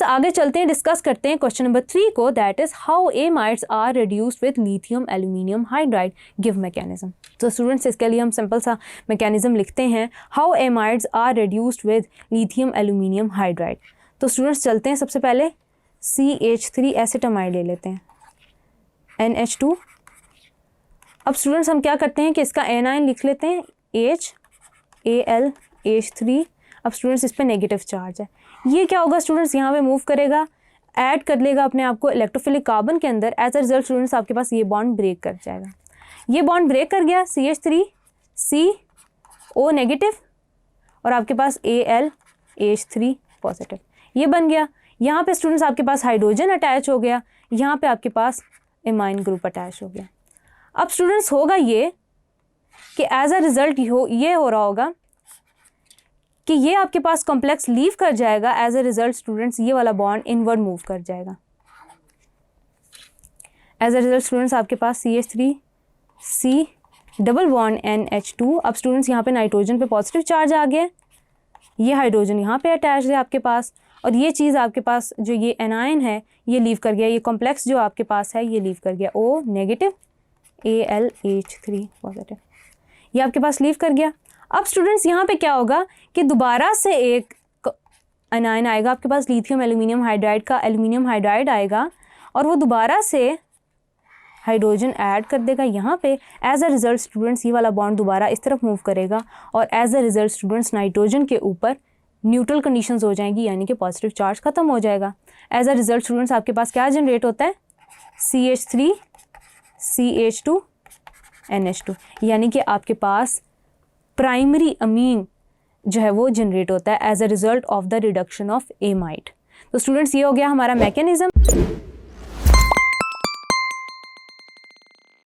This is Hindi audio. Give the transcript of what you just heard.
आगे चलते हैं, डिस्कस करते हैं क्वेश्चन नंबर 3 को, that is how amides are reduced with lithium aluminium hydride, give mechanism. तो स्टूडेंट्स इसके लिए हम सिंपल सा मैकेनिज्म लिखते हैं, how amides are reduced with lithium aluminium hydride. तो स्टूडेंट्स चलते हैं, सबसे पहले CH3 एसिटामाइड ले लेते हैं, NH2। अब स्टूडेंट्स हम क्या करते हैं कि इसका एनाइन लिख लेते हैं HAlH3। अब स्टूडेंट्स इस पर नेगेटिव चार्ज है, ये क्या होगा स्टूडेंट्स, यहाँ पे मूव करेगा, ऐड कर लेगा अपने आप को इलेक्ट्रोफिलिक कार्बन के अंदर। एज अ रिजल्ट स्टूडेंट्स आपके पास ये बॉन्ड ब्रेक कर जाएगा, ये बॉन्ड ब्रेक कर गया, CH3 CO नेगेटिव और आपके पास AlH3 पॉजिटिव, ये बन गया। यहाँ पे स्टूडेंट्स आपके पास हाइड्रोजन अटैच हो गया, यहाँ पे आपके पास एमाइन ग्रुप अटैच हो गया। अब स्टूडेंट्स होगा ये कि एज अ रिजल्ट ये हो रहा होगा कि ये आपके पास कॉम्प्लेक्स लीव कर जाएगा। एज अ रिजल्ट स्टूडेंट्स ये वाला बॉन्ड इनवर्ड मूव कर जाएगा। एज अ रिजल्ट स्टूडेंट्स आपके पास CH3 C double bond NH2। अब स्टूडेंट्स यहाँ पे नाइट्रोजन पे पॉजिटिव चार्ज आ गया, ये हाइड्रोजन यहाँ पे अटैच है आपके पास, और ये चीज़ आपके पास जो ये एनाइन है ये लीव कर गया, ये कॉम्प्लेक्स जो आपके पास है ये लीव कर गया, O नेगेटिव AlH3 पॉजिटिव, ये आपके पास लीव कर गया। अब स्टूडेंट्स यहाँ पे क्या होगा कि दोबारा से एक एनाइन आएगा आपके पास लिथियम एल्यूमिनियम हाइड्राइड का, एल्यूमिनियम हाइड्राइड आएगा और वो दोबारा से हाइड्रोजन ऐड कर देगा यहाँ पे। एज अ रिजल्ट स्टूडेंट्स ये वाला बॉन्ड दोबारा इस तरफ मूव करेगा और as a result students nitrogen के ऊपर न्यूट्रल कंडीशंस हो जाएंगी, यानी कि पॉजिटिव चार्ज खत्म हो जाएगा। एज अ रिजल्ट स्टूडेंट्स आपके पास क्या जनरेट होता है, CH3 CH2 NH2, यानी कि आपके पास प्राइमरी अमीन जो है वो जनरेट होता है as a result of the reduction of amide. तो स्टूडेंट्स ये हो गया हमारा मैकेनिज्म।